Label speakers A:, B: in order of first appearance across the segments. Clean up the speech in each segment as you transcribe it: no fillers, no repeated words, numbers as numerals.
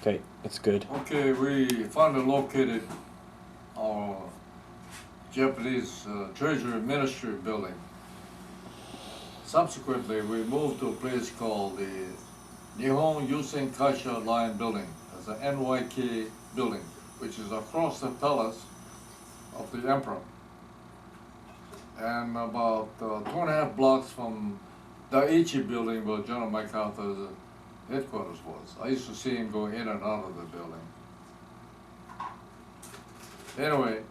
A: Okay, it's good.
B: Okay, we finally located our Japanese Treasury Ministry building. Subsequently, we moved to a place called the Nihon Yusen Kaisha Line Building. It's an NYK building, which is across the palace of the emperor. And about 2.5 blocks from Daiichi building where General MacArthur's headquarters was. I used to see him go in and out of the building. Anyway,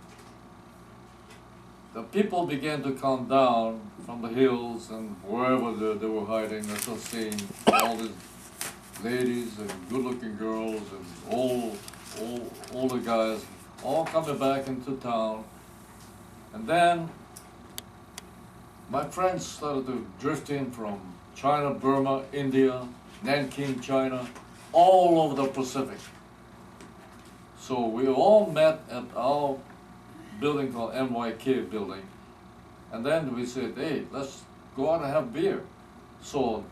B: the people began to come down from the hills and wherever they were hiding. I started seeing all these ladies and good-looking girls and older guys all coming back into town. And then my friends started to drift in from China, Burma, India, Nanking, China, all over the Pacific. So we all met at our building called NYK building, and then we said, hey, let's go out and have beer. So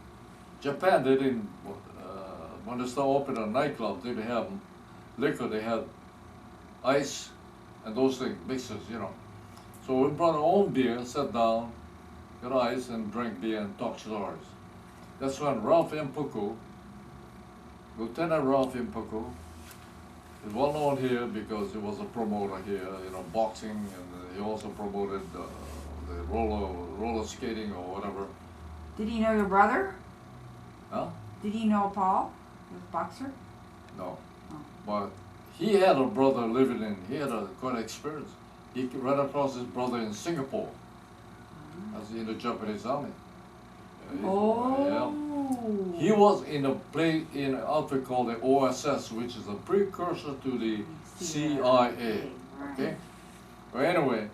B: Japan, they didn't, when they started opening a nightclub, they didn't have liquor, they had ice and those things, mixers, you know. So we brought our own beer, sat down, got ice and drank beer and talked stories. That's when Ralph Impuku, Lieutenant Ralph Impuku, is well known here because he was a promoter here, you know, boxing, and he also promoted the roller skating or whatever.
C: Did he know your brother?
B: Huh?
C: Did he know Paul, the boxer?
B: No.
C: Oh.
B: But he had a brother living in, he had a quite experience. He ran across his brother in Singapore, as in the Japanese army.
C: Oh.
B: Yeah. He was in a place in an outfit called the OSS, which is a precursor to the CIA. Okay. Well, anyway,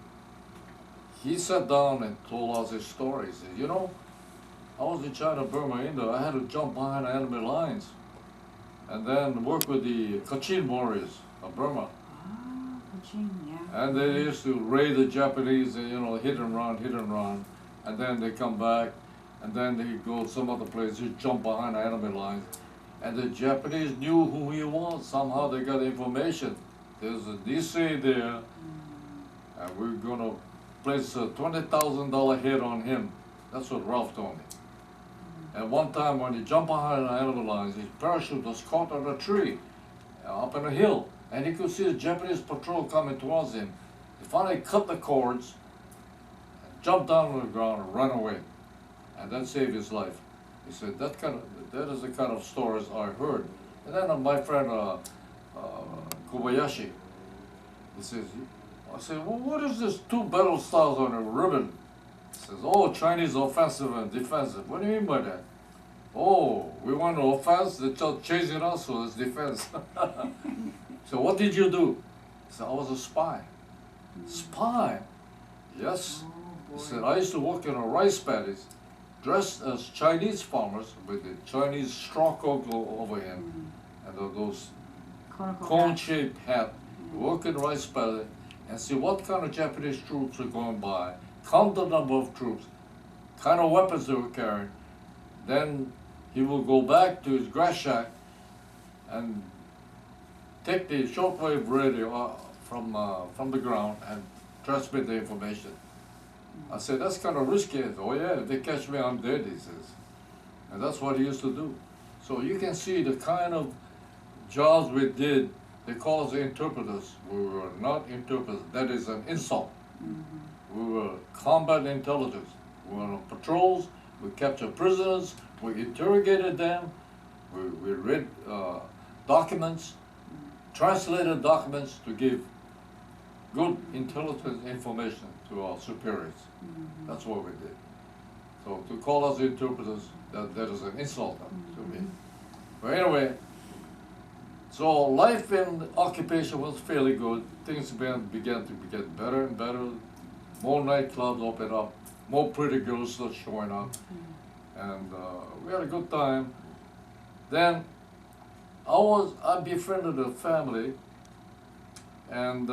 B: he sat down and told us his story. He said, you know, I was in China, Burma, India. I had to jump behind enemy lines, and then work with the Kachin warriors of Burma.
C: Ah, Kachin, yeah.
B: And they used to raid the Japanese, you know, hit and run, and then they come back. And then they go some other place, just jump behind the enemy lines. And the Japanese knew who he was. Somehow they got information. There's a DC there, and we're gonna place a $20,000 hit on him. That's what Ralph told me. And one time when he jumped behind the enemy lines, his parachute was caught on a tree, up in a hill. And he could see the Japanese patrol coming towards him. He finally cut the cords, jumped down on the ground and ran away. And that saved his life. He said, that is the kind of stories I heard. And then my friend Kobayashi, he says, I said, well, what is this 2 battle stars on a ribbon? He says, oh, Chinese offensive and defensive. What do you mean by that? Oh, we want to offense, they're chasing us, so it's defense. So what did you do? He said, I was a spy. Spy? Yes. He said, I used to work in a rice paddies, dressed as Chinese farmers with the Chinese straw coat over him and those cone-shaped hat, work in rice paddy and see what kind of Japanese troops are going by, count the number of troops, kind of weapons they were carrying. Then he will go back to his grass shack and take the shortwave radio from the ground and transmit the information. I said, that's kind of risky. Oh yeah, if they catch me, I'm dead, he says. And that's what he used to do. So you can see the kind of jobs we did. They call us interpreters. We were not interpreters. That is an insult. We were combat intelligence. We were on patrols. We captured prisoners. We interrogated them. We read documents, translated documents to give good intelligence information to our superiors. That's what we did. So to call us interpreters, that is an insult to me. But anyway, so life in occupation was fairly good. Things began to get better and better. More nightclubs opened up. More pretty girls started showing up. And we had a good time. Then I befriended a family, and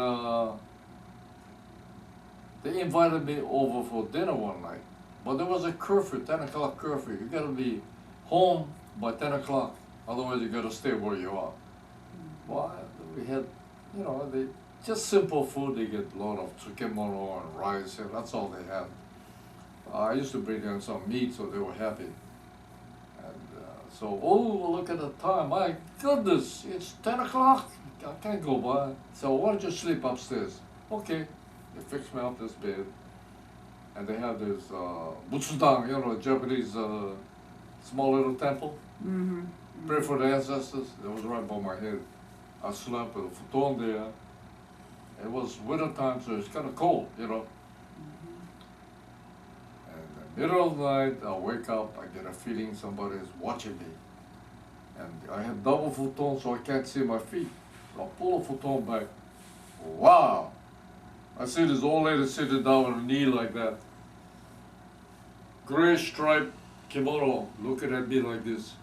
B: they invited me over for dinner one night. But there was a curfew, 10 o'clock curfew. You gotta be home by 10 o'clock. Otherwise you gotta stay where you are. Well, we had, you know, they just simple food. They get a lot of tsukemono and rice, and that's all they had. I used to bring them some meat, so they were happy. And so, oh, look at the time. My goodness, it's 10 o'clock. I can't go by. So why don't you sleep upstairs? Okay. They fixed me up this bed. And they have this butsudang, you know, Japanese small little temple.
C: Mm-hmm.
B: Pray for the ancestors. It was right by my head. I slept with a futon there. It was winter time, so it's kind of cold, you know. And in the middle of the night, I wake up, I get a feeling somebody is watching me. And I have double futon, so I can't see my feet. So I pull a futon back. Wow! I see this old lady sitting down on her knee like that. Gray striped kimono, looking at me like this.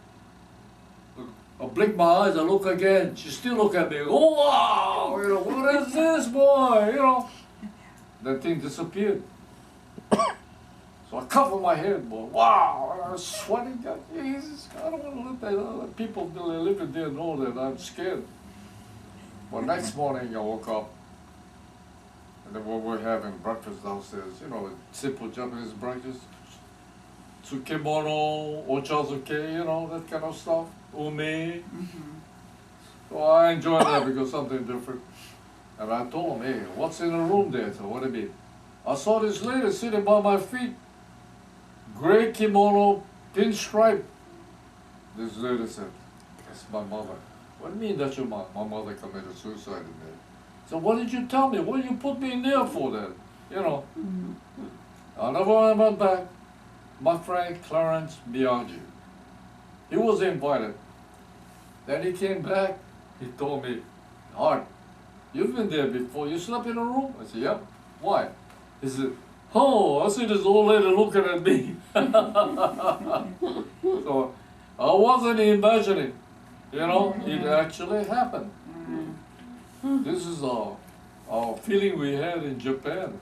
B: I blink my eyes, I look again. She still look at me. Oh wow! You know, what is this, boy? You know, that thing disappeared. So I cover my head, boy. Wow! And I was sweating. Jesus, I don't want to let that other people that are living there know that I'm scared. Well, next morning I woke up, and then we were having breakfast downstairs. You know, simple Japanese breakfast. Tsukemono, ochazuke, you know, that kind of stuff. Ume.
C: Mm-hmm.
B: So I enjoyed that because something different. And I told him, hey, what's in the room there? So what do you mean? I saw this lady sitting by my feet. Gray kimono, pinstripe. This lady said, that's my mother. What do you mean that's your mom? My mother committed suicide in there. So what did you tell me? What did you put me in there for then? You know. I never went back. My friend Clarence Miyagi. He was invited. Then he came back, he told me, Art, you've been there before, you slept in a room? I said, yep. Why? He said, oh, I see this old lady looking at me. So I wasn't imagining, you know, it actually happened. This is our feeling we had in Japan.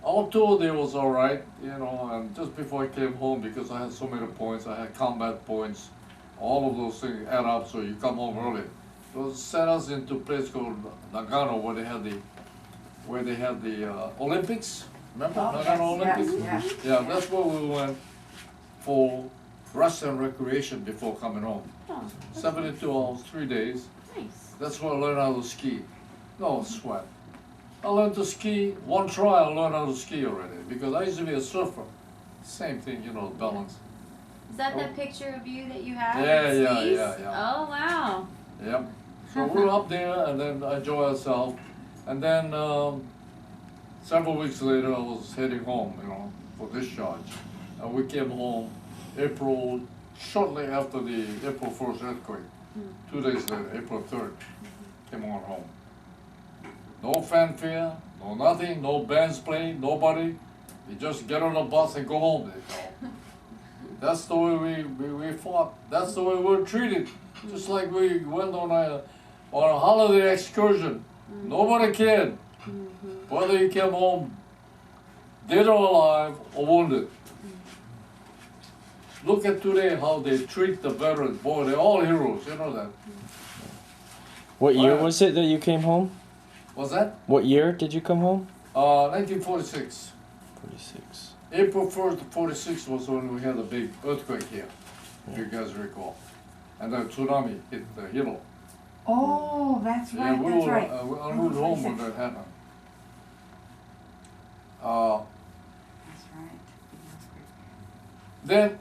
B: Our tour there was all right, you know, and just before I came home, because I had so many points, I had combat points, all of those things add up, so you come home early. So it sent us into a place called Nagano, where they had the Olympics. Remember Nagano Olympics?
C: Yes.
B: Yeah, that's where we went for rest and recreation before coming home.
A: Oh,
B: 72 hours, 3 days.
A: nice.
B: That's where I learned how to ski. No sweat. I learned to ski, one try I learned how to ski already, because I used to be a surfer. Same thing, you know, balance.
A: Is that that picture of you that you have?
B: Yeah,
A: with
B: yeah,
A: skis?
B: yeah.
A: Oh, wow.
B: Yep. So we were up there and then enjoy ourselves. And then several weeks later I was heading home, you know, for discharge. And we came home shortly after the April 1st earthquake. 2 days later, April 3rd, came on home. No fanfare, no nothing, no bands playing, nobody. You just get on a bus and go home, they call. That's the way we fought. That's the way we were treated. Just like we went on a holiday excursion. Nobody cared whether you came home dead or alive or wounded. Look at today how they treat the veterans. Boy, they're all heroes, you know that.
D: What year was it that you came home?
B: What's that?
D: What year did you come home?
B: 1946.
D: 46.
B: April 1st, 46 was when we had a big earthquake here, if you guys recall. And then tsunami hit Hilo.
C: Oh, that's right.
B: Yeah, we
C: That's
B: were
C: right.
B: en route home when that happened.
C: That's right.
B: Then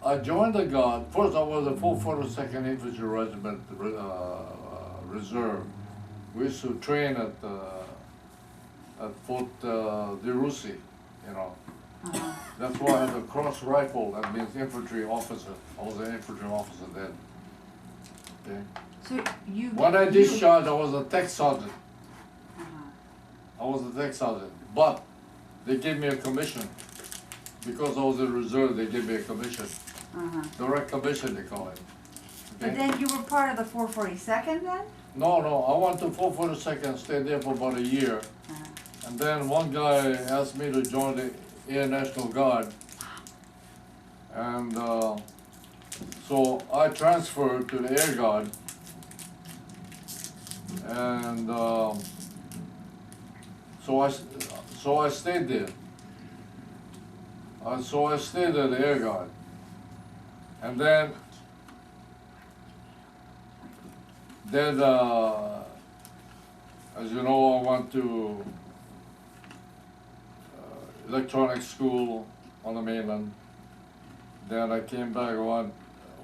B: I joined the Guard. First, I was a 442nd Infantry Regiment Reserve. We used to train at Fort DeRussy, you know. That's why I had a cross rifle. That means infantry officer. I was an infantry officer then. Okay.
C: So you.
B: When I discharged, I was a tech sergeant.
C: Uh-huh.
B: I was a tech sergeant, but they gave me a commission. Because I was in reserve, they gave me a commission. Direct commission, they call it. Okay?
C: But then you were part of the 442nd then?
B: No, I went to 442nd, stayed there for about a year. And then one guy asked me to join the Air National Guard. And so I transferred to the Air Guard, and so I stayed there. So I stayed at the Air Guard, and then as you know, I went to electronics school on the mainland. Then I came back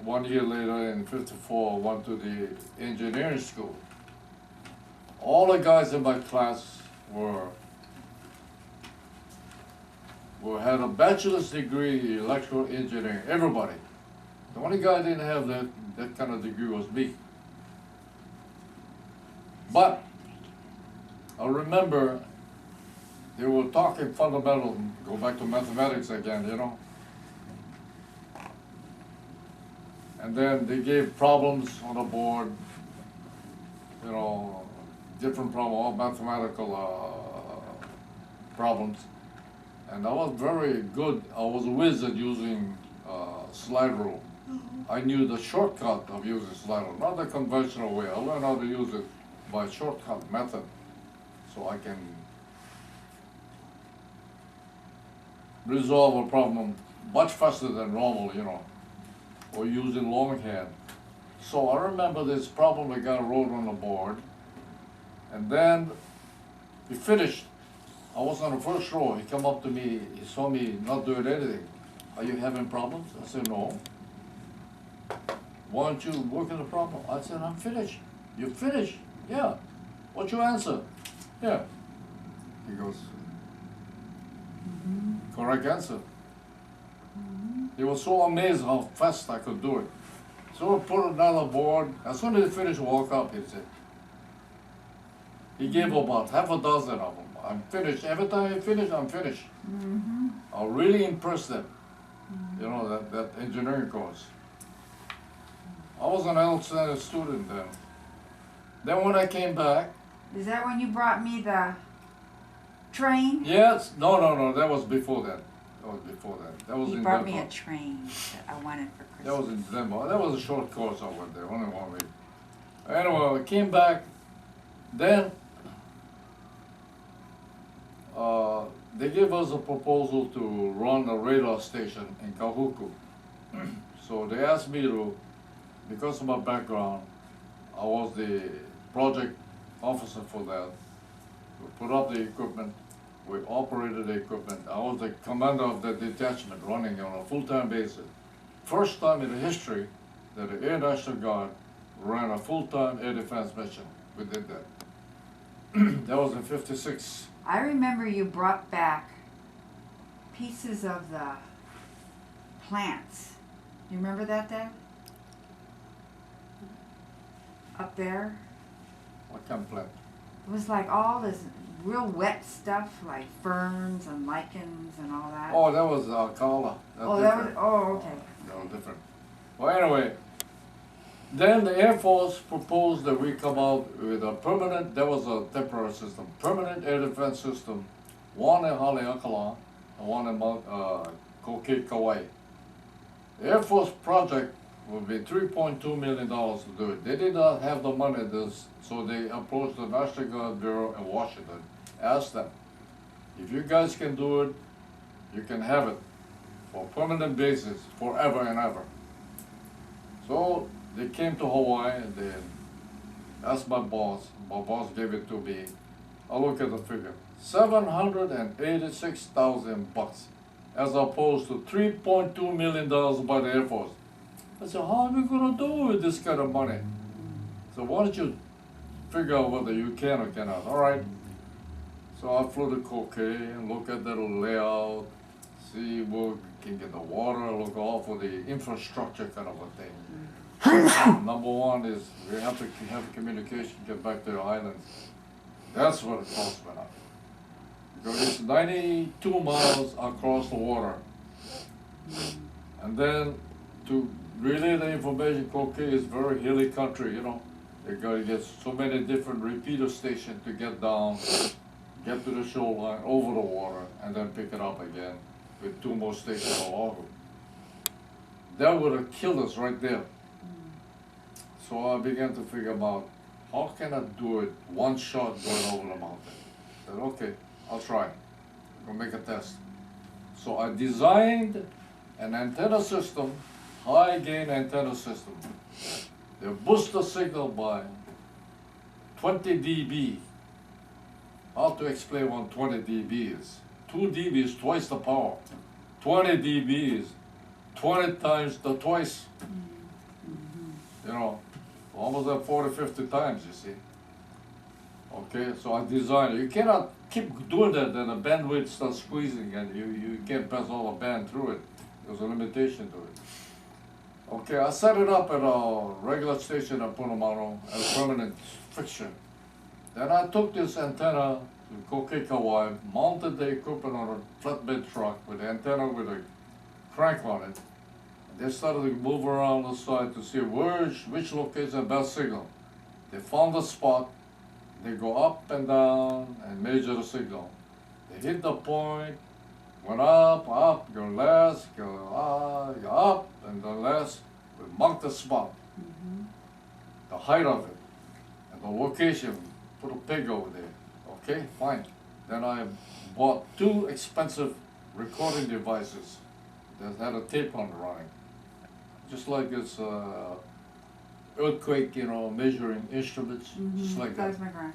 B: one year later in '54. I went to the engineering school. All the guys in my class had a bachelor's degree in electrical engineering. Everybody. The only guy who didn't have that kind of degree was me. But I remember they were talking fundamental, go back to mathematics again, you know. And then they gave problems on the board, you know, different problems, all mathematical problems. And I was very good. I was a whiz at using slide rule. I knew the shortcut of using slide rule, not the conventional way. I learned how to use it by shortcut method, so I can resolve a problem much faster than normal, you know, or using longhand. So I remember this problem the guy wrote on the board, and then he finished. I was on the first row. He come up to me. He saw me not doing anything. Are you having problems? I said, no. Why don't you work on the problem? I said, I'm finished. You finished? Yeah. What's your answer? Yeah. He goes, correct answer. He was so amazed how fast I could do it. So I put another board. As soon as he finished, walk up, he said. He gave about half a dozen of them. I'm finished. Every time I finish, I'm finished. I really impressed them. You know, that engineering course. I was an outstanding student then. Then when I came back.
C: Is that when you brought me the train?
B: Yes. No. That was before that. That was before that. That was
C: You
B: in
C: brought
B: Denver.
C: me a train that I wanted for Christmas.
B: That was in Denver. That was a short course I went there, only 1 week. Anyway, I came back. Then they gave us a proposal to run a radar station in Kahuku. So they asked me to, because of my background, I was the project officer for that. We put up the equipment, we operated the equipment. I was the commander of the detachment running on a full-time basis. First time in the history that the Air National Guard ran a full-time air defense mission. We did that. That was in '56.
C: I remember you brought back pieces of the plants. You remember that, Dad? Up there?
B: What kind of plant?
C: It was like all this real wet stuff, like ferns and lichens and all that.
B: Oh, that was Kaala.
C: Okay.
B: That was different. Well, anyway, then the Air Force proposed that we come out with a permanent, that was a temporary system, permanent air defense system, one in Haleakala and one in Koke, Kauai. The Air Force project would be $3.2 million to do it. They did not have the money, so they approached the National Guard Bureau in Washington, asked them, if you guys can do it, you can have it for permanent basis, forever and ever. So they came to Hawaii and they asked my boss gave it to me. I look at the figure, $786,000, as opposed to $3.2 million by the Air Force. I said, how are we gonna do with this kind of money? So why don't you figure out whether you can or cannot? All right. So I flew to Koke and look at the layout, see where we can get the water, look all for the infrastructure kind of a thing. Number one is we have to have communication, get back to the islands. That's what it costs me now. Because it's 92 miles across the water. And then to relay the information, Koke is very hilly country, you know. They gotta get so many different repeater stations to get down, get to the shoreline, over the water, and then pick it up again with 2 more stations on Oahu. that would have killed us right there. So I began to figure about how can I do it one shot going over the mountain. I said, okay, I'll try. Go make a test. So I designed an antenna system, high gain antenna system. They boost the signal by 20 dB. How to explain what 20 dB is? 2 dB is twice the power. 20 dB is 20 times the twice. You know, almost at 40, 50 times, you see. Okay, so I designed it. You cannot keep doing that, then the bandwidth starts squeezing and you can't pass all the band through it. There's a limitation to it. Okay, I set it up at a regular station at Punamano as a permanent fixture. Then I took this antenna to Koke Kauai, mounted the equipment on a flatbed truck with the antenna with a crank on it. They started to move around the side to see which location best signal. They found a spot. They go up and down and measure the signal. They hit the point, went up, go left, go up, and then left. We marked the spot, the height of it, and the location. Put a pig over there. Okay, fine. Then I bought 2 expensive recording devices that had a tape on running. Just like this earthquake, you know, measuring instruments, just like that.
C: Seismograph.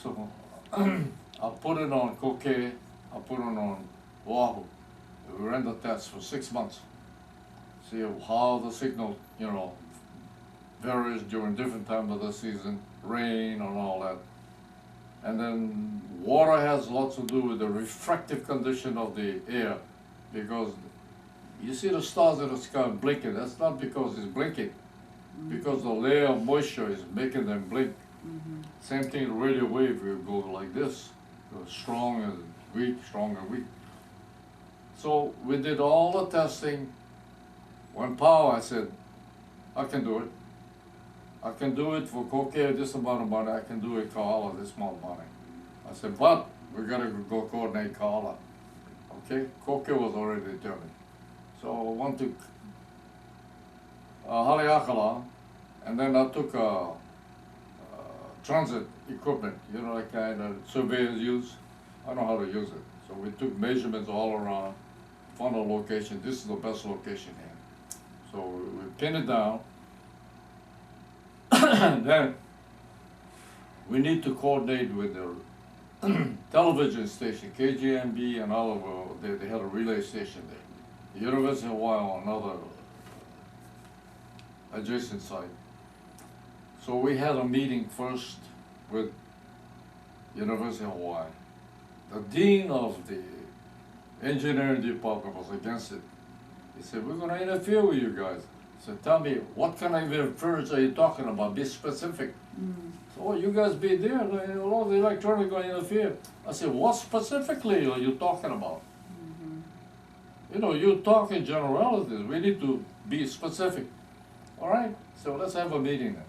B: So I put it on Koke, I put it on Oahu. We ran the test for 6 months. See how the signal, you know, varies during different times of the season, rain and all that. And then water has lots to do with the refractive condition of the air, because you see the stars in the sky blinking. That's not because it's blinking, because the layer of moisture is making them blink. Same thing, the radio wave will go like this, go strong and weak, strong and weak. So we did all the testing. When power, I said, I can do it. I can do it for Koke this amount of money, I can do it Kahala this amount of money. I said, but we gotta go coordinate Kahala. Okay, Koke was already determined. So I went to Haleakala, and then I took transit equipment, you know, like kind of surveyors use. I know how to use it. So we took measurements all around, found a location. This is the best location here. So we pinned it down. Then we need to coordinate with the television station, KGMB and Oliver. They had a relay station there. The University of Hawaii on another adjacent site. So we had a meeting first with University of Hawaii. The dean of the engineering department was against it. He said, we're going to interfere with you guys. So tell me, what kind of interference are you talking about? Be specific. So you guys be there, a lot of the electronics going to interfere. I said, what specifically are you talking about? You know, you talk in generalities. We need to be specific. All right, so let's have a meeting then.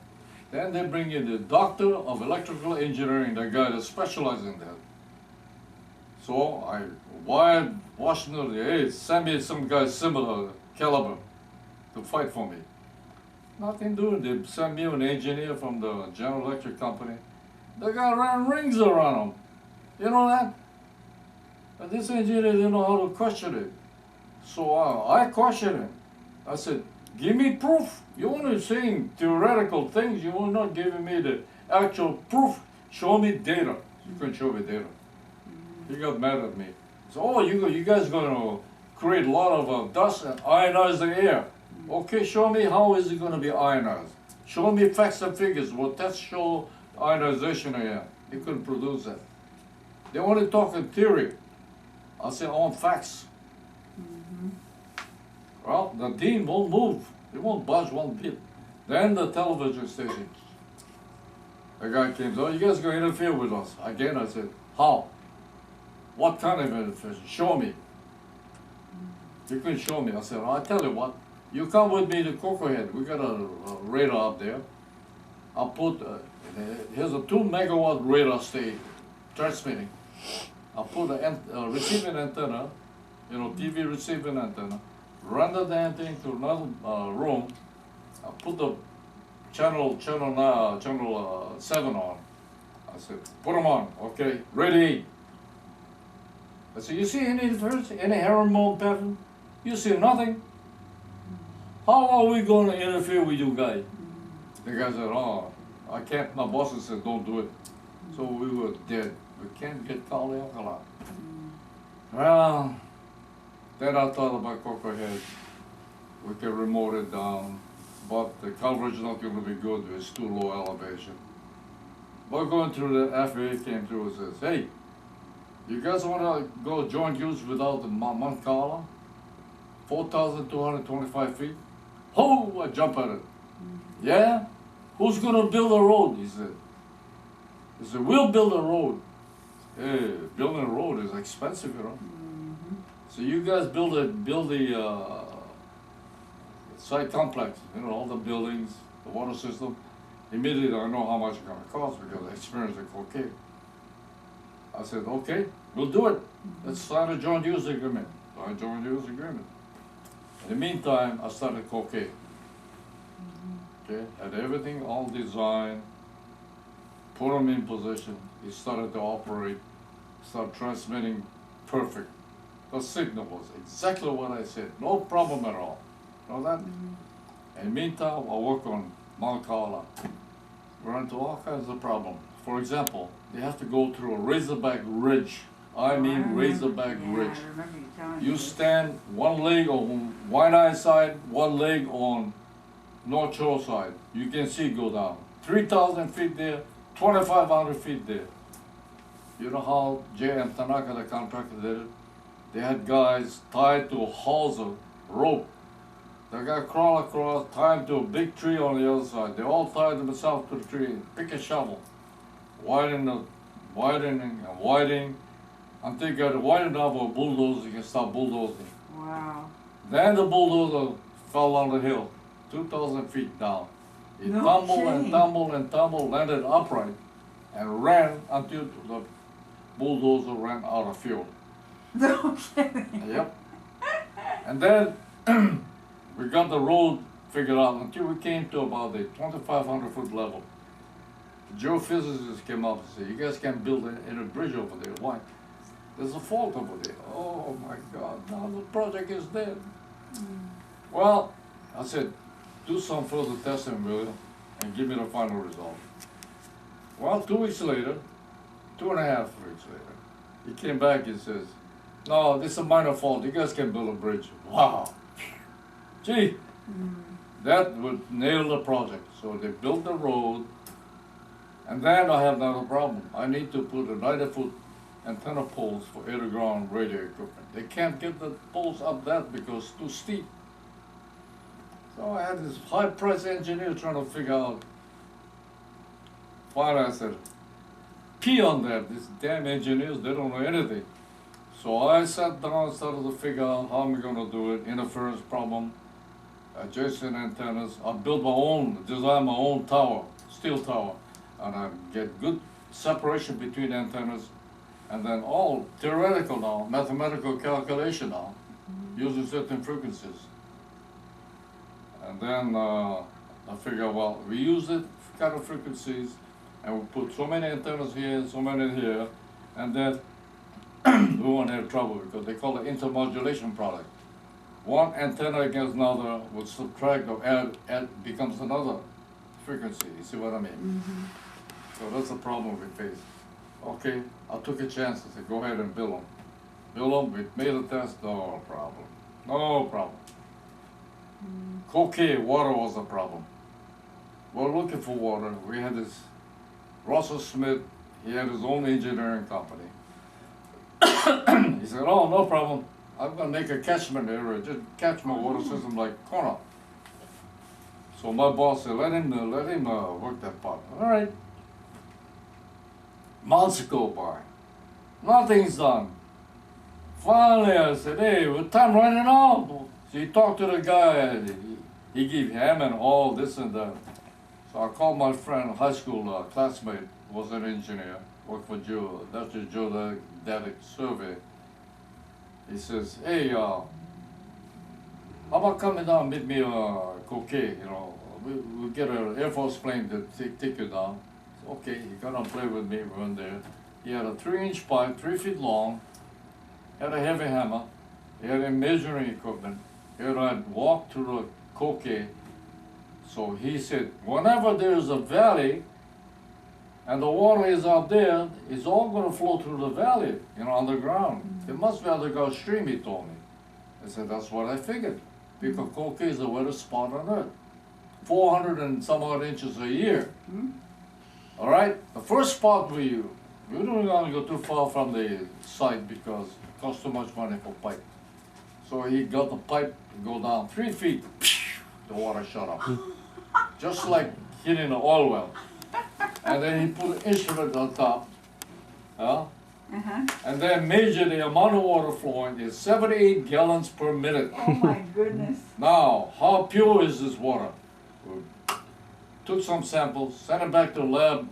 B: Then they bring in the doctor of electrical engineering, the guy that specializes in that. So I wired Washington, hey, send me some guy similar caliber to fight for me. Nothing doing. They sent me an engineer from the General Electric company. The guy ran rings around him. You know that? But this engineer didn't know how to question it. So I questioned him. I said, give me proof. You only saying theoretical things. You are not giving me the actual proof. Show me data. You couldn't show me data. He got mad at me. So, oh, you guys going to create a lot of dust and ionize the air. Okay, show me how is it going to be ionized. Show me facts and figures. Well, tests show ionization of air. He couldn't produce that. They want to talk in theory. I said, on facts. Well, the dean won't move. He won't budge one bit. Then the television station. The guy came, oh, you guys going to interfere with us. Again, I said, how? What kind of interference? Show me. You couldn't show me. I said, I'll tell you what. You come with me to Cocohead. We got a radar up there. I'll put, here's a 2 megawatt radar stay transmitting. I'll put a receiving antenna, you know, TV receiving antenna, ran the damn thing to another room. I put the channel 7 on. I said, put them on, okay, ready. I said, you see any difference, any hormone pattern? You see nothing. How are we going to interfere with you guys? The guy said, oh, I can't. My boss said, don't do it. So we were dead. We can't get polyalkali. Well, then I thought about Cocoa Head. We can remote it down, but the coverage is not going to be good. It's too low elevation. But going through the FAA came through and says, hey, you guys want to go joint use without the Mount Carmel? 4,225 feet? Oh, I jump at it. Yeah? Who's going to build a road? He said. He said, we'll build a road. Hey, building a road is expensive, you know. So you guys build the site complex, you know, all the buildings, the water system. Immediately I know how much it's going to cost because I experienced the cocaine. I said, okay, we'll do it. Let's sign a joint use agreement. So I joint use agreement. In the meantime, I started cocaine. Okay, had everything all designed, put them in position. It started to operate, started transmitting perfect. The signal was exactly what I said, no problem at all. You know that? And meantime, I work on Mount Carmel. Run into all kinds of problems. For example, they have to go through a razorback ridge. I mean razorback ridge.
C: I remember you telling me
B: You
C: this.
B: stand one leg on Waianae side, one leg on North Shore side. You can see it go down. 3,000 feet there, 2,500 feet there. You know how J.M. Tanaka, the contractor, did it? They had guys tied to a hawser rope. They got crawl across, tied to a big tree on the other side. They all tied themselves to the tree, pick a shovel, widening and widening until you got it wide enough for a bulldozer, you can start bulldozing.
C: Wow.
B: Then the bulldozer fell down the hill, 2,000 feet down. It
C: No
B: tumbled and
C: kidding.
B: tumbled and tumbled, landed upright, and ran until the bulldozer ran out of fuel.
C: No kidding.
B: Yep. And then we got the road figured out until we came to about the 2,500 foot level. The geophysicists came up and said, you guys can't build a bridge over there. Why? There's a fault over there. Oh my God, now the project is dead. Well, I said, do some further testing, William, and give me the final result. Well, 2 weeks later, 2.5 weeks later, he came back and says, no, this is a minor fault. You guys can build a bridge. Wow. Gee, that would nail the project. So they built the road, and then I have another problem. I need to put a 90-foot antenna poles for air-to-ground radio equipment. They can't get the poles up that because it's too steep. So I had this high-priced engineer trying to figure out. Finally, I said, pee on that. These damn engineers, they don't know anything. So I sat down and started to figure out how I'm going to do it. Interference problem, adjacent antennas. I built my own, designed my own tower, steel tower. And I get good separation between antennas. And then all theoretical now, mathematical calculation now, using certain frequencies. And then I figure, well, we use it kind of frequencies, and we put so many antennas here, so many here, and then we won't have trouble because they call it intermodulation product. One antenna against another would subtract or add becomes another frequency. You see what I mean? So that's the problem we face. Okay, I took a chance. I said, go ahead and build them. Build them, we made a test, no problem. No problem. Cocaine, water was the problem. We're looking for water. We had this Russell Smith, he had his own engineering company. He said, oh, no problem. I'm gonna make a catchment area, just catch my water system like Kona. So my boss said, let him work that part. All right. Months go by. Nothing's done. Finally, I said, hey, with time running out. So he talked to the guy, he gave him and all this and that. So I called my friend, high school classmate, was an engineer, worked for Dr. Geodetic Survey. He says, hey, how about coming down, meet me, Coquet, you know, we'll get an Air Force plane to take you down. So, okay, he got on play with me, we went there. He had a 3-inch pipe, 3 feet long, had a heavy hammer, he had a measuring equipment. He had walked to the Coquet. So he said, whenever there's a valley and the water is out there, it's all gonna flow through the valley, you know, underground. It must be underground stream, he told me. I said, that's what I figured, because Coquet is the wettest spot on earth. 400 and some odd inches a year. All right, the first spot we don't want to go too far from the site because it costs too much money for pipe. So he got the pipe to go down 3 feet, the water shut up. Just like hitting an oil well. And then he put an instrument on top, and then measured the amount of water flowing is 78 gallons per minute.
C: Oh my goodness.
B: Now, how pure is this water? We took some samples, sent it back to the lab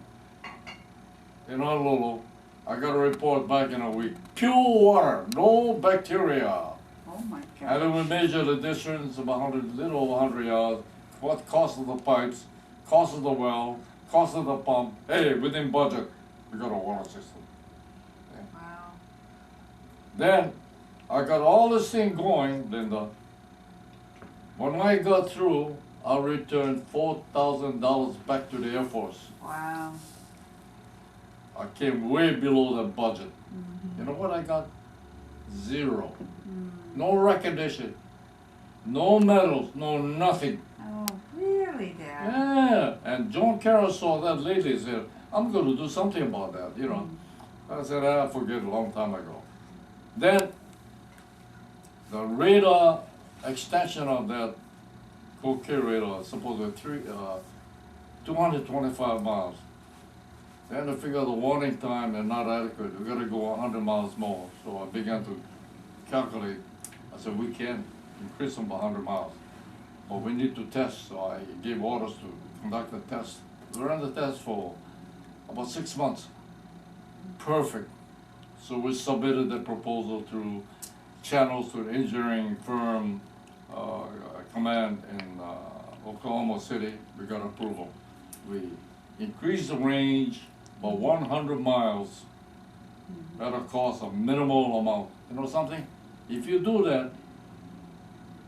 B: in Honolulu. I got a report back in a week. Pure water, no bacteria.
C: Oh my
B: And
C: God.
B: then we measure the distance of little over 100 yards, what cost of the pipes, cost of the well, cost of the pump. Hey, within budget, we got a water system.
C: Wow.
B: Then I got all this thing going, Linda. When I got through, I returned $4,000 back to the Air Force.
C: Wow.
B: I came way below the budget. You know what I got? Zero. No recognition, no medals, no nothing.
C: Oh, really, Dad?
B: Yeah, and John Carroll saw that lady and said, I'm going to do something about that, you know. I said, I forget a long time ago. Then the radar extension of that Coquet radar, supposedly 225 miles. Then to figure the warning time and not adequate, we got to go 100 miles more. So I began to calculate. I said, we can increase them by 100 miles, but we need to test. So I gave orders to conduct the test. We ran the test for about 6 months. Perfect. So we submitted the proposal through channels to the engineering firm command in Oklahoma City. We got approval. We increased the range by 100 miles at a cost of minimal amount. You know something? If you do that,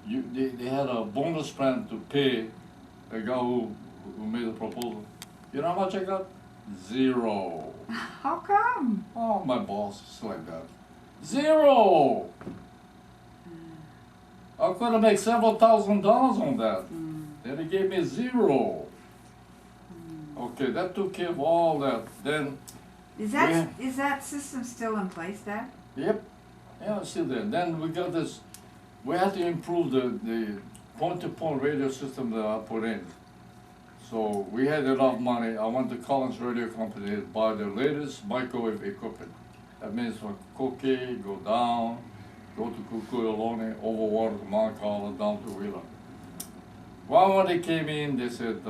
B: they had a bonus plan to pay the guy who made the proposal. You know how much I got? Zero.
C: How come?
B: Oh, my boss is like that. Zero! I could have made several $1,000s on that. Then he gave me zero. Okay, that took care of all that. Then,
C: Is that system still in place, Dad?
B: yep, yeah, it's still there. Then we got this, we had to improve the point-to-point radio system that I put in. So we had enough money. I went to Collins Radio Company to buy the latest microwave equipment. That means for Coquet, go down, go to Kukui'oloni, over water to Mount Carmel, down to Wheeler. Well, when they came in, they said,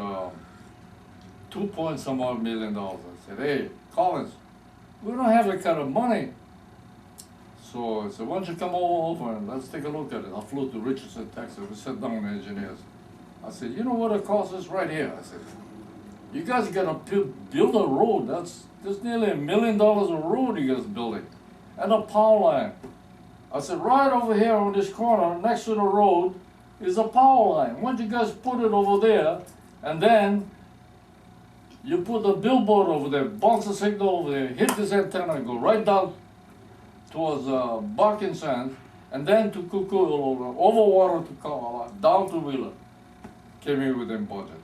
B: 2 point some odd million dollars. I said, hey, Collins, we don't have that kind of money. So I said, why don't you come over and let's take a look at it. I flew to Richardson, Texas. We sat down with the engineers. I said, you know what it costs us right here? I said, you guys gotta build a road. There's nearly $1 million of road you guys building. And a power line. I said, right over here on this corner, next to the road, is a power line. Why don't you guys put it over there, and then you put the billboard over there, bounce the signal over there, hit this antenna, and go right down towards Barking Sands, and then to Kukui'oloni, over water to Kahala, down to Wheeler. Came in within budget.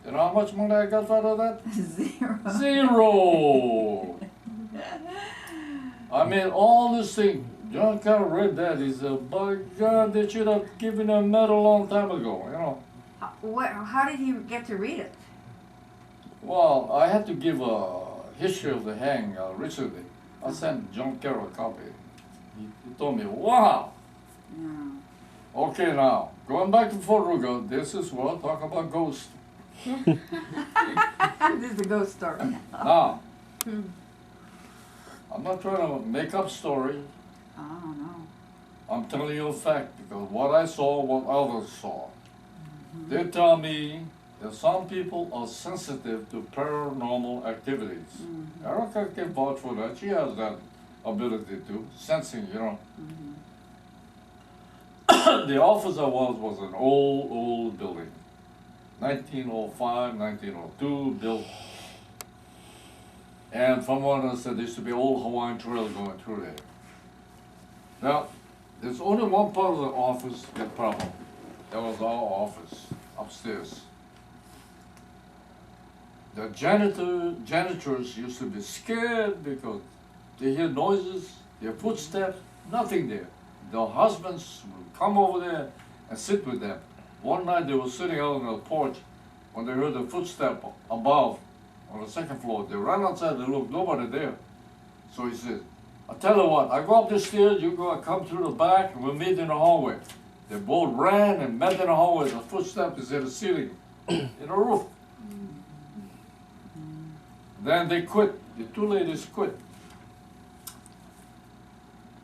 B: You know how much money I got out of that?
C: Zero.
B: Zero! I mean, all this thing, John Carroll read that, he said, by God, they should have given him a medal a long time ago, you know.
C: How did he get to read it?
B: Well, I had to give a history of the hang recently. I sent John Carroll a copy. He told me, wow!
C: No.
B: Okay, now, going back to Fort Ruger, this is where I talk about ghosts.
C: This is the ghost story.
B: Now, I'm not trying to make up stories.
C: Oh, no.
B: I'm telling you a fact because what I saw, what others saw. They tell me that some people are sensitive to paranormal activities. Erica can vouch for that. She has that ability to sensing, you know. The office I was an old building. 1905, 1902 built. And from what I said, there used to be an old Hawaiian trail going through there. Now, there's only one part of the office that problem. That was our office upstairs. The janitors used to be scared because they hear noises, their footsteps, nothing there. Their husbands would come over there and sit with them. One night they were sitting out on the porch when they heard the footstep above on the second floor. They ran outside, they looked, nobody there. So he said, I tell you what, I go up the stairs, you go come through the back, and we'll meet in the hallway. They both ran and met in the hallway. The footstep is in the ceiling, in the roof. Then they quit. The two ladies quit.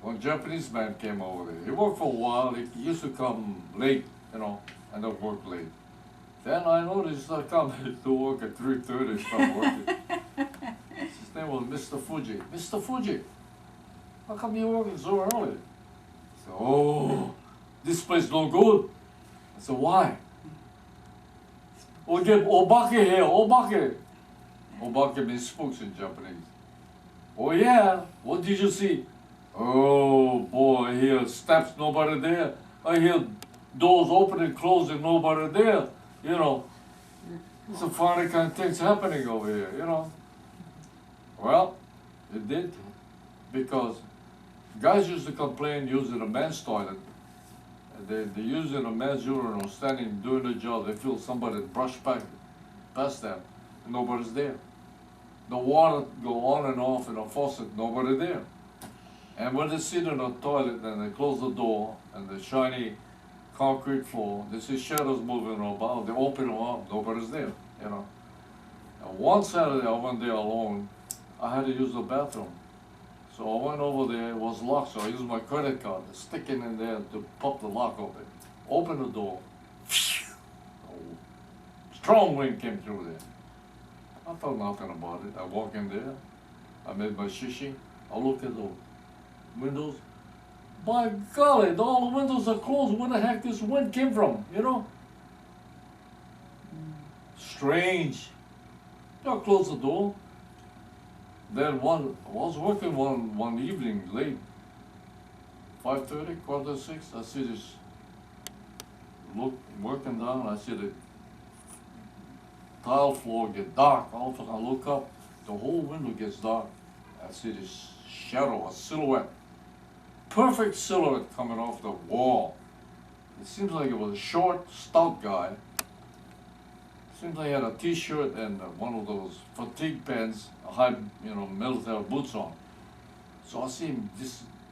B: One Japanese man came over there. He worked for a while. He used to come late, you know, and then work late. Then I noticed I come to work at 3:30, start working. His name was Mr. Fuji. Mr. Fuji, how come you working so early? I said, oh, this place no good. I said, why? We get obake here, obake. Obake means spooks in Japanese. Oh yeah, what did you see? Oh boy, I hear steps, nobody there. I hear doors open and close and nobody there. You know, some funny kind of things happening over here, you know. Well, it did, because guys used to complain using a men's toilet. They using a men's urinal, standing doing the job. They feel somebody brushed past them, and nobody's there. The water go on and off in a faucet, nobody there. And when they sit in the toilet and they close the door and the shiny concrete floor, they see shadows moving about. They open them up, nobody's there, you know. And one Saturday I went there alone. I had to use the bathroom. So I went over there, it was locked, so I used my credit card to stick it in there to pop the lock open. Open the door. Strong wind came through there. I thought nothing about it. I walk in there, I made my shishi, I look at the windows. By golly, all the windows are closed. Where the heck this wind came from, you know? Strange. I closed the door. Then I was working one evening late, 5:30, 5:45. I see this working down. I see the tile floor get dark. All of a sudden I look up, the whole window gets dark. I see this shadow, a silhouette, perfect silhouette coming off the wall. It seems like it was a short, stout guy. Seems like he had a t-shirt and one of those fatigue pants, high, military boots on. So I see him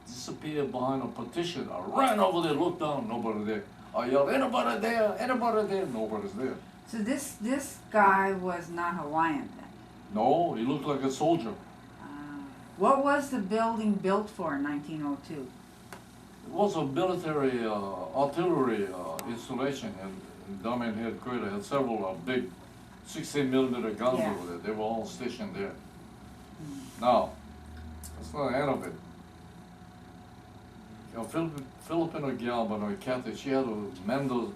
B: disappear behind a partition. I ran over there, looked down, nobody there. I yelled, anybody there, anybody there? Nobody's there.
C: So this guy was not Hawaiian then?
B: No, he looked like a soldier.
C: What was the building built for in 1902?
B: It was a military artillery installation, and Diamond Head Crater had several big 16mm guns
C: Yeah.
B: over there. They were all stationed there. Now, that's not the end of it. Filipino gal, but a Catholic, she had to mend the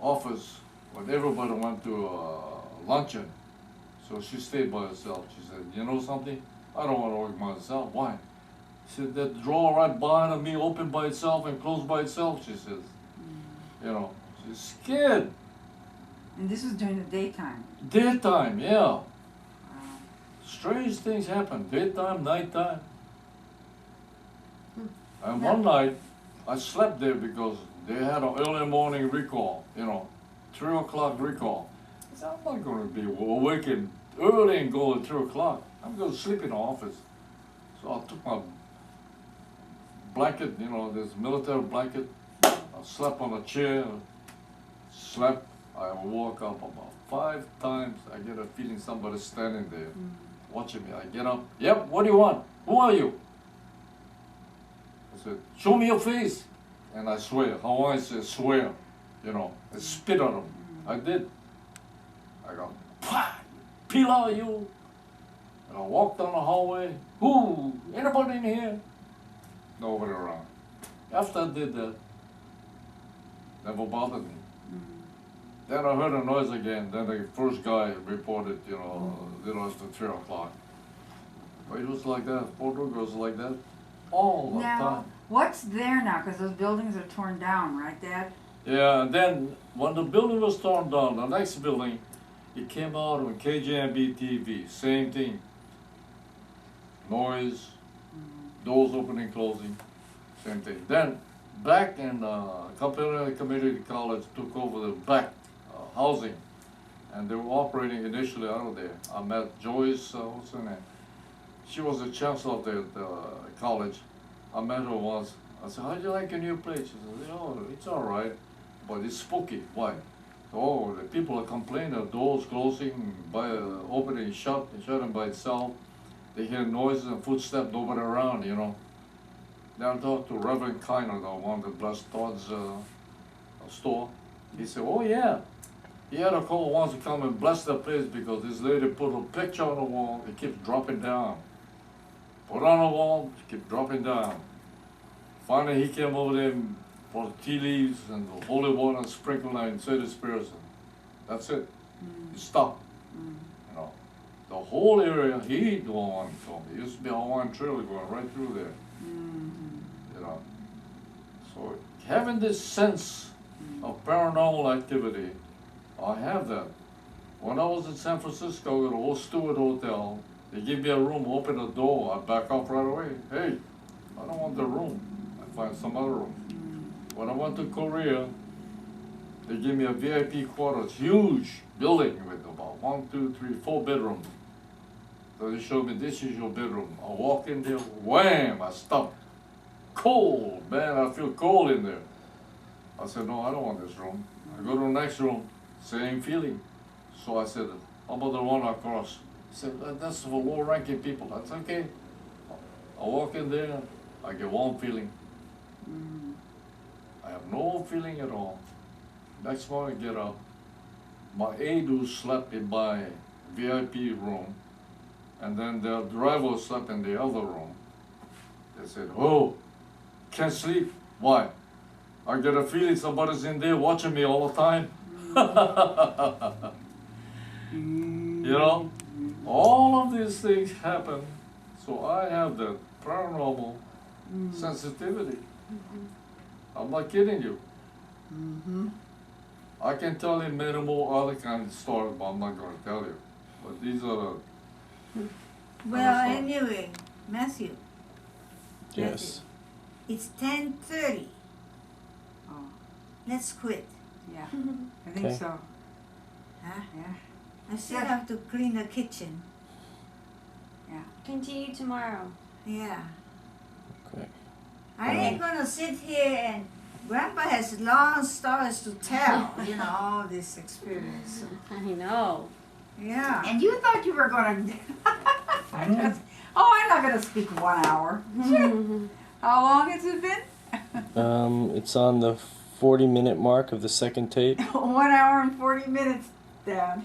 B: office when everybody went to luncheon. So she stayed by herself. She said, you know something? I don't want to work by myself. Why? She said, that drawer right behind me opened by itself and closed by itself, she says. You know, she's scared.
C: And this was during the daytime?
B: Daytime, yeah. Strange things happen, daytime, nighttime. And one night, I slept there because they had an early morning recall, 3 o'clock recall. I said, I'm not going to be awakened early and go at 3 o'clock. I'm going to sleep in the office. So I took my blanket, this military blanket. I slept on a chair, slept. I woke up about 5 times. I get a feeling somebody's standing there watching me. I get up. Yep, what do you want? Who are you? said, show me your face. And I swear, Hawaiian says swear, you know, I spit on him. I did. I go, pah, peel out you. And I walked down the hallway. Who? Anybody in here? Nobody around. After I did that, never bothered me. Then I heard a noise again. Then the first guy reported, you know, after 3 o'clock. But it was like that. Puerto Rico was like that all the
C: Now,
B: time.
C: what's there now? Because those buildings are torn down, right, Dad?
B: Yeah, and then when the building was torn down, the next building, it came out on KJMB TV. Same thing. Noise, doors opening, closing, same thing. Then back in community college took over the back housing, and they were operating initially out of there. I met Joyce, what's her name? She was the chancellor of the college. I met her once. I said, how do you like your new place? She said, oh, it's all right, but it's spooky. Why? Oh, the people are complaining of doors closing, opening, shutting by itself. They hear noises and footsteps, nobody around, you know. Then I talked to Reverend Kiner, the one that blessed Todd's store. He said, oh yeah. He had a call once to come and bless the place because this lady put a picture on the wall, it keeps dropping down. Put on the wall, it keeps dropping down. Finally, he came over there for the tea leaves and the holy water and sprinkled and said the spirits. That's it. He stopped. You know, the whole area, he the one told me. It used to be a Hawaiian trail going right through there. You know, so having this sense of paranormal activity, I have that. When I was in San Francisco at the old Stewart Hotel, they give me a room, open the door, I back off right away. Hey, I don't want the room. I find some other room. When I went to Korea, they gave me a VIP quarters, huge building with about 1, 2, 3, 4 bedrooms. So they showed me, this is your bedroom. I walk in there, wham, I stopped. Cold, man, I feel cold in there. I said, no, I don't want this room. I go to the next room, same feeling. So I said, how about the one across? He said, that's for low-ranking people. That's okay. I walk in there, I get one feeling. I have no feeling at all. Next morning I get up. My aide who slept in my VIP room, and then the driver slept in the other room. They said, oh, can't sleep. Why? I get a feeling somebody's in there watching me all the time. You know, all of these things happen. So I have that paranormal sensitivity. I'm not kidding you. I can tell you many more other kind of stories, but I'm not going to tell you. But these are the...
E: Well, anyway, Matthew.
D: Yes.
E: It's 10:30.
C: Oh,
E: Let's quit.
C: yeah, I think
D: Okay.
C: so.
E: Huh?
C: Yeah,
E: I still
C: Yeah.
E: have to clean the kitchen.
A: Continue tomorrow.
E: Yeah.
D: Okay.
E: I ain't gonna sit here and Grandpa has long stories to tell, you know, all this experience.
A: I know.
E: Yeah.
C: and you thought you were gonna, oh, I'm not gonna speak 1 hour. How long has it been?
D: It's on the 40-minute mark of the second tape.
C: 1 hour and 40 minutes, Dad.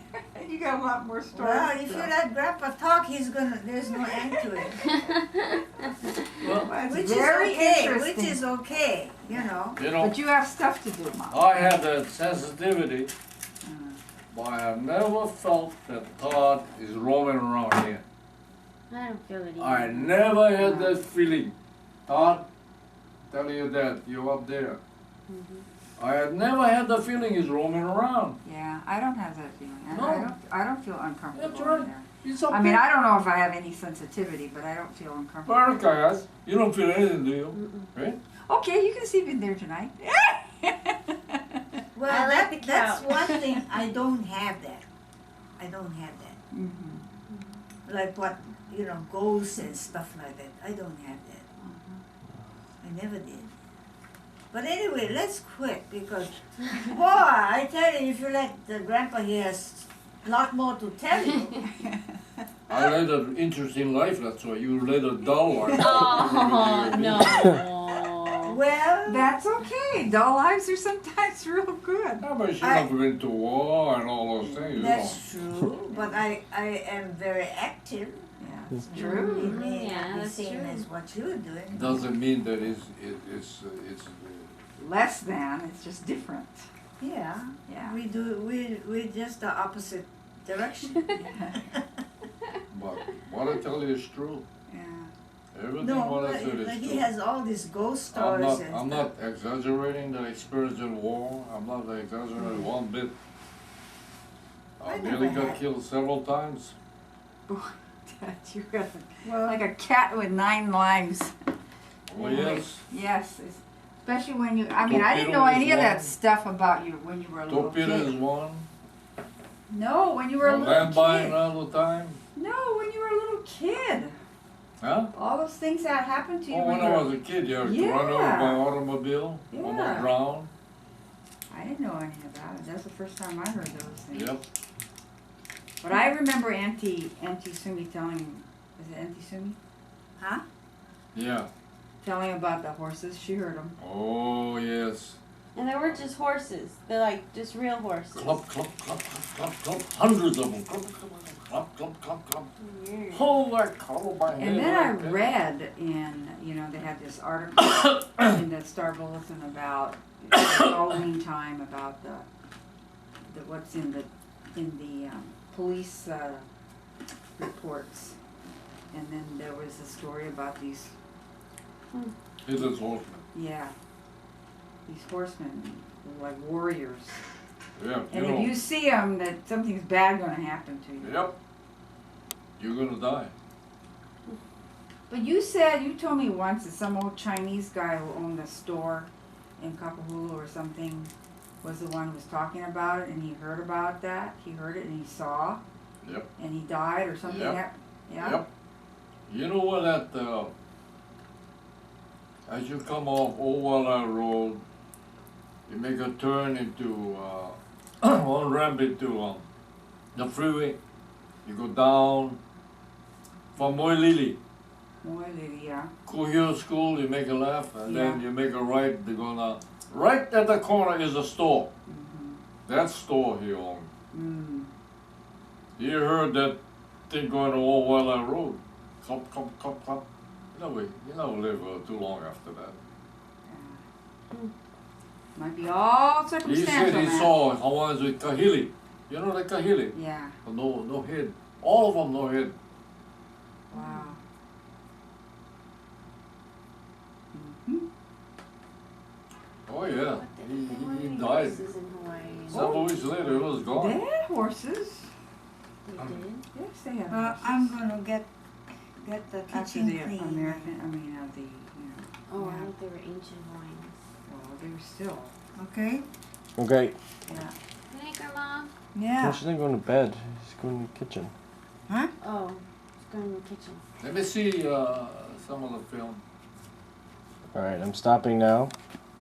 C: You got a lot more stories.
E: Well, if you let Grandpa talk, there's no end to it.
C: Well,
E: Which
C: it's
E: is
C: very
E: okay,
C: interesting.
E: which is okay, you know.
B: You know,
C: But you have stuff to do, Mom.
B: I have that sensitivity, but I have never felt that Todd is roaming around here.
A: I don't feel it either.
B: I never had that feeling. Todd, telling you that, you're up there. I had never had the feeling he's roaming around.
C: Yeah, I don't have that feeling.
B: No.
C: I don't feel uncomfortable
B: That's right.
C: in there.
B: It's okay.
C: I mean, I don't know if I have any sensitivity, but I don't feel uncomfortable.
B: Barcas, you don't feel anything, do you? Right?
C: Okay, you can sleep in there tonight.
E: Well,
A: I like the
E: that's
A: couch.
E: one thing, I don't have that. I don't have that. Like what, you know, ghosts and stuff like that. I don't have that. I never did. But anyway, let's quit because, boy, I tell you, if you let the Grandpa, he has a lot more to tell you.
B: I led an interesting life, that's why you led a dull life.
A: Oh, no.
E: Well,
C: That's okay. Dull lives are sometimes real good.
B: Yeah, but she's
E: I-
B: never been to war and all those things, you know.
E: that's true, but I am very active.
C: Yeah,
D: That's
C: it's true.
E: It may
A: Yeah,
E: not be
A: that's
E: same
A: true.
E: as what you're doing.
B: Doesn't mean that it's
C: Less than, it's just different.
E: Yeah,
C: Yeah.
E: we just the opposite direction.
B: but what I tell you is true.
C: Yeah.
B: Everything
E: No,
B: what I
E: but
B: said is
E: he
B: true.
E: has all these ghost
B: I'm
E: stories
B: not,
E: and
B: I'm
E: stuff.
B: not exaggerating the experience in war. I'm not exaggerating one bit. I
E: I
B: nearly
E: never
B: got
E: had-
B: killed several times.
C: Dad, you're like
E: Well,
C: a cat with 9 lives.
B: Oh, yes.
C: Yes, especially when you, I mean, I didn't know
B: Torpedo is
C: any of that
B: one.
C: stuff about you when you were a little
B: Torpedo is
C: kid.
B: one.
C: No, when you were a little
B: Landmine
C: kid.
B: all the time.
C: No, when you were a little kid.
B: Huh?
C: All those things that happened to you
B: Oh,
C: when
B: when
C: you
B: I
C: were,
B: was a kid, you had to
C: Yeah.
B: run over by an automobile,
C: Yeah.
B: almost drowned.
C: I didn't know any about it. That's the first time I heard those things.
B: Yep.
C: But I remember Auntie Sumi telling, is it Auntie Sumi?
E: huh?
B: Yeah.
C: Telling about the horses. She heard them.
B: Oh, yes.
A: And they weren't just horses. They're like just real horses.
B: Clump, clump, clump, clump, clump, clump. Hundreds of them. Clump, clump, clump, clump, clump.
A: Weird.
B: Oh, that color by
C: And then I read in, they had this article in the Star Bulletin about Halloween time about the what's in the police reports, and then there was a story about these
B: He's a horseman.
C: these horsemen like warriors,
B: Yeah,
C: and if you see them, that something's bad going to happen to you.
B: Yep. You're gonna die.
C: But you told me once that some old Chinese guy who owned a store in Kapahulu or something was the one who was talking about it, and he heard about that. He heard it and he saw.
B: Yep.
C: And he died or something.
B: Yep.
C: Yeah.
B: Yep. You know what that, as you come off Old Walla Road, you make a turn into, one ramp into, the freeway. You go down from Moilili.
C: More lady, yeah.
B: Kuhio School, you make a left, and then
C: Yeah.
B: you make a right, they're gonna, right at the corner is a store. That store he owned. You heard that thing going to Old Walla Road. Clump, clump, clump, clump. You never live too long after that.
C: Might be all
B: He
C: circumstantial.
B: said he
C: man.
B: saw Hawaiians with kahili. You know the kahili?
C: Yeah.
B: No head. All of them no head.
C: Wow. Mhm.
B: Oh yeah,
A: What the heck? There weren't
B: he
A: any
B: died.
A: horses in Hawaii.
B: Several weeks later, it was
C: They
B: gone.
C: had horses.
A: They did?
C: Yes, they had
E: Well,
C: horses.
E: I'm gonna get the
C: After
E: kitchen
C: the
E: clean.
C: American,
A: Oh, I
C: Yeah.
A: thought they were ancient Hawaiians.
C: well, they were still,
E: Okay.
D: Okay.
C: yeah.
A: Good night, Grandma.
E: Yeah.
D: She didn't go to bed. She's going to the kitchen.
A: Oh, it's going in the kitchen.
B: Let me see some of the film.
D: Alright, I'm stopping now.